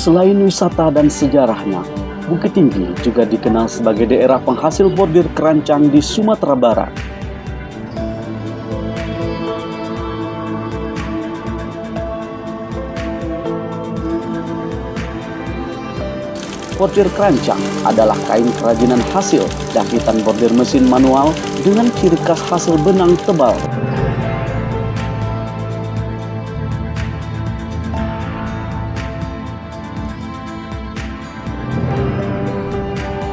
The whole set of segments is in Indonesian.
Selain wisata dan sejarahnya, Bukit Tinggi juga dikenal sebagai daerah penghasil bordir kerancang di Sumatera Barat. Bordir kerancang adalah kain kerajinan hasil jahitan bordir mesin manual dengan ciri khas hasil benang tebal.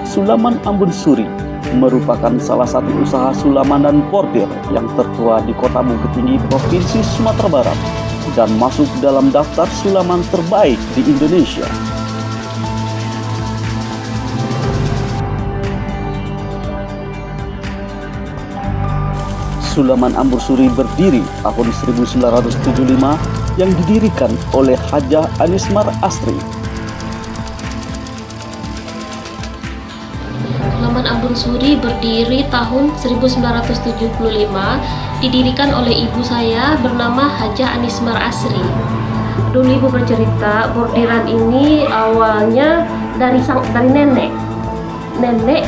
Sulaman Ambon Suri merupakan salah satu usaha sulaman dan bordir yang tertua di Kota Bukit Tinggi, Provinsi Sumatera Barat, dan masuk dalam daftar sulaman terbaik di Indonesia. Sulaman Ambon Suri berdiri tahun 1975 yang didirikan oleh Hajah Anismar Asri. Sulaman Ambon Suri berdiri tahun 1975, didirikan oleh ibu saya bernama Hajah Anismar Asri. Dulu ibu bercerita, bordiran ini awalnya dari nenek. Nenek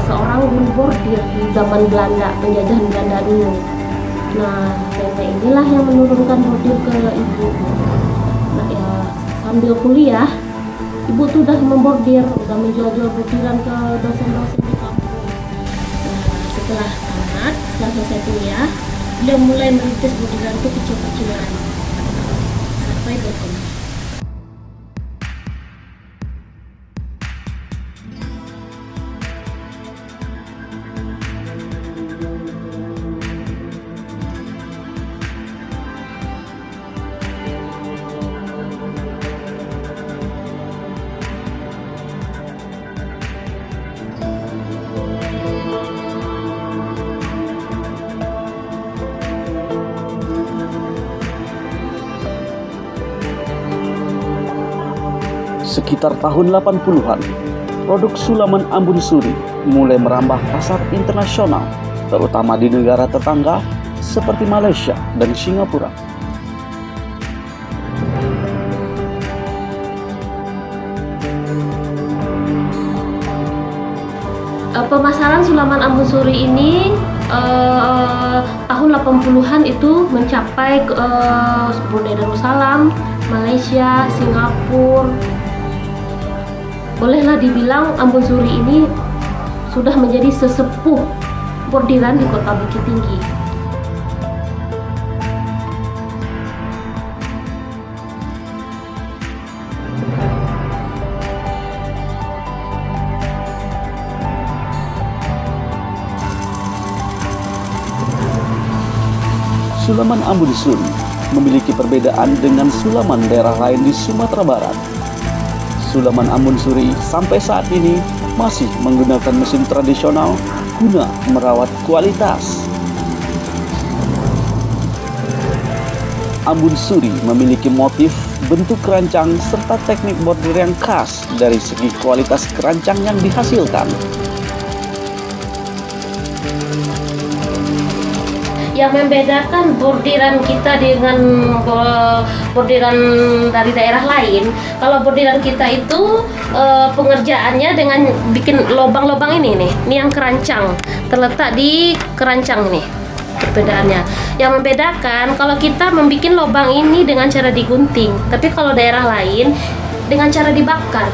seorang guru bordir di zaman Belanda, penjajahan Belanda dulu. Nah, nenek inilah yang menurunkan bordir ke ibu. Nah, ya sambil kuliah, ibu tuh udah membordir, udah menjual-jual bordiran ke dosen-dosen di kampung. Nah, setelah selesai kuliah, beliau mulai merintis bordiran itu kecil-kecilan sampai berkembang. Sekitar tahun 80-an, produk sulaman Ambon Suri mulai merambah pasar internasional, terutama di negara tetangga seperti Malaysia dan Singapura. Pemasaran sulaman Ambon Suri ini tahun 80-an itu mencapai Brunei Darussalam, Malaysia, Singapura. Bolehlah dibilang Ambon Suri ini sudah menjadi sesepuh bordiran di Kota Bukit Tinggi. Sulaman Ambon Suri memiliki perbedaan dengan sulaman daerah lain di Sumatera Barat. Sulaman Ambon Suri sampai saat ini masih menggunakan mesin tradisional guna merawat kualitas. Ambon Suri memiliki motif, bentuk kerancang, serta teknik bordir yang khas dari segi kualitas kerancang yang dihasilkan. Yang membedakan bordiran kita dengan bordiran dari daerah lain, kalau bordiran kita itu pengerjaannya dengan bikin lubang-lubang ini nih, ini yang kerancang, terletak di kerancang nih perbedaannya. Yang membedakan kalau kita membuat lubang ini dengan cara digunting, tapi kalau daerah lain dengan cara dibakar.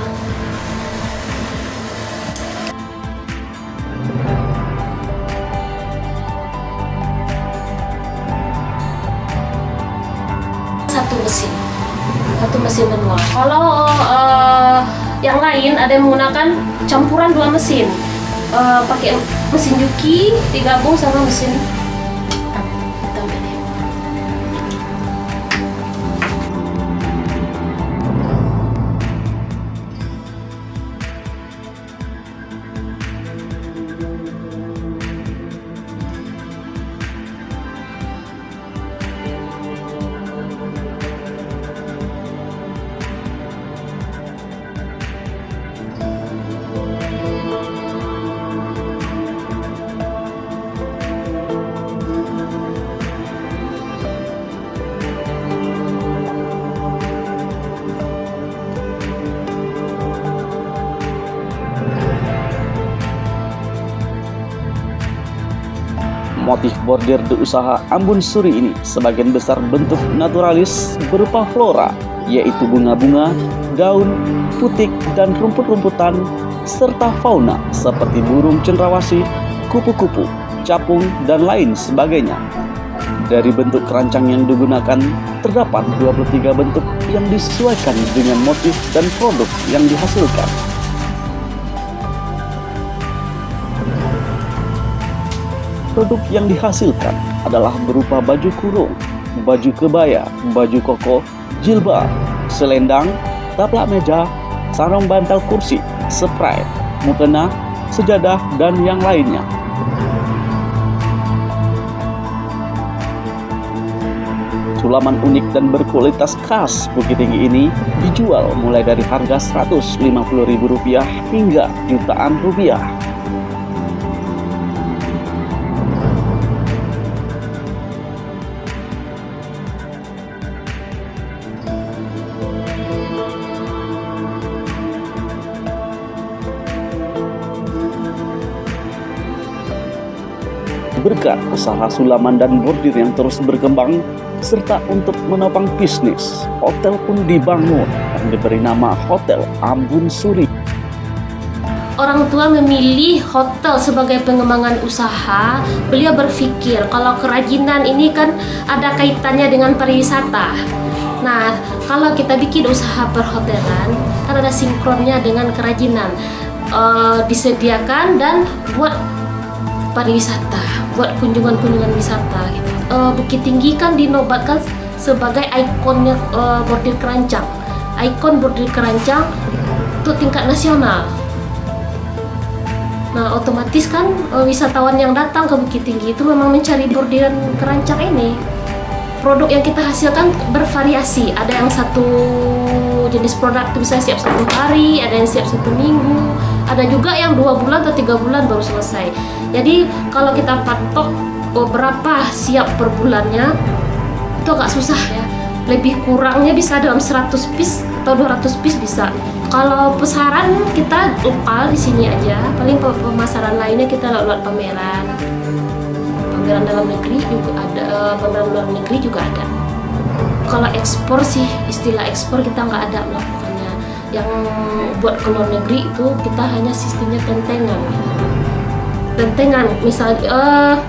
Satu mesin manual. Kalau yang lain ada yang menggunakan campuran dua mesin, pakai mesin juki digabung sama mesin hitam ini. Motif bordir di usaha Ambun Suri ini sebagian besar bentuk naturalis berupa flora, yaitu bunga-bunga, daun, putik, dan rumput-rumputan, serta fauna seperti burung cendrawasih, kupu-kupu, capung, dan lain sebagainya. Dari bentuk keranjang yang digunakan, terdapat 23 bentuk yang disesuaikan dengan motif dan produk yang dihasilkan. Produk yang dihasilkan adalah berupa baju kurung, baju kebaya, baju koko, jilbab, selendang, taplak meja, sarung bantal kursi, spray, mukena, sejadah, dan yang lainnya. Sulaman unik dan berkualitas khas Bukit Tinggi ini dijual mulai dari harga Rp150.000 hingga jutaan rupiah. Berkat usaha sulaman dan bordir yang terus berkembang, serta untuk menopang bisnis, hotel pun dibangun dan diberi nama Hotel Ambun Suri. Orang tua memilih hotel sebagai pengembangan usaha. Beliau berpikir kalau kerajinan ini kan ada kaitannya dengan pariwisata. Nah, kalau kita bikin usaha perhotelan, kan ada sinkronnya dengan kerajinan. Disediakan dan buat pariwisata, buat kunjungan-kunjungan wisata gitu. Bukit Tinggi kan dinobatkan sebagai ikonnya bordir keranjang, ikon bordir keranjang untuk tingkat nasional. Nah, otomatis kan wisatawan yang datang ke Bukit Tinggi itu memang mencari bordiran keranjang ini. Produk yang kita hasilkan bervariasi, ada yang satu jenis produk itu bisa siap 1 hari, ada yang siap 1 minggu, ada juga yang 2 bulan atau 3 bulan baru selesai. Jadi kalau kita patok berapa siap per bulannya, itu agak susah ya. Lebih kurangnya bisa dalam 100 piece atau 200 piece bisa. Kalau pesaran kita lokal di sini aja, paling pemasaran lainnya kita lewat pameran. Pameran dalam negeri juga ada, pameran luar negeri juga ada. Kalau ekspor sih, istilah ekspor kita nggak ada melakukannya. Yang buat ke luar negeri itu kita hanya sistemnya tentengan. Tentengan, misalnya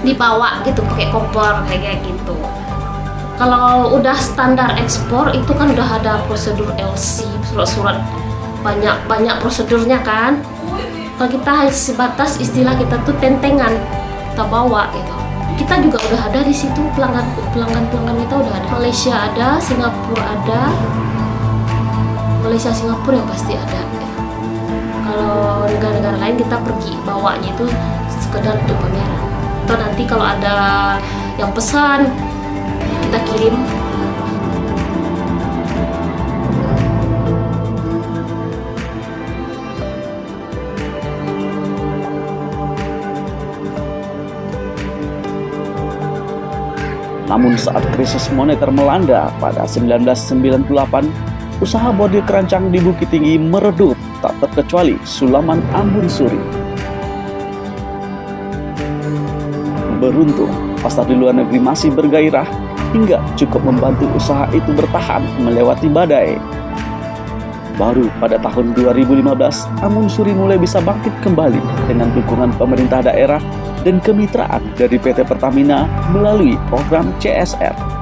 dibawa gitu pakai koper kayak gitu. Kalau udah standar ekspor itu kan udah ada prosedur LC, surat-surat banyak prosedurnya kan. Kalau kita hanya sebatas istilah kita tuh tentengan, kita bawa gitu. Kita juga udah ada di situ, pelanggan kita udah ada. Malaysia ada, Singapura ada. Malaysia, Singapura yang pasti ada. Ya. Kalau negara-negara lain kita pergi bawanya itu sekedar untuk pameran. Atau nanti kalau ada yang pesan kita kirim. Namun saat krisis moneter melanda pada 1998, usaha bordir keranjang di Bukit Tinggi meredup, tak terkecuali Sulaman Ambun Suri. Beruntung, pasar di luar negeri masih bergairah hingga cukup membantu usaha itu bertahan melewati badai. Baru pada tahun 2015, Ambun Suri mulai bisa bangkit kembali dengan dukungan pemerintah daerah dan kemitraan dari PT Pertamina melalui program CSR.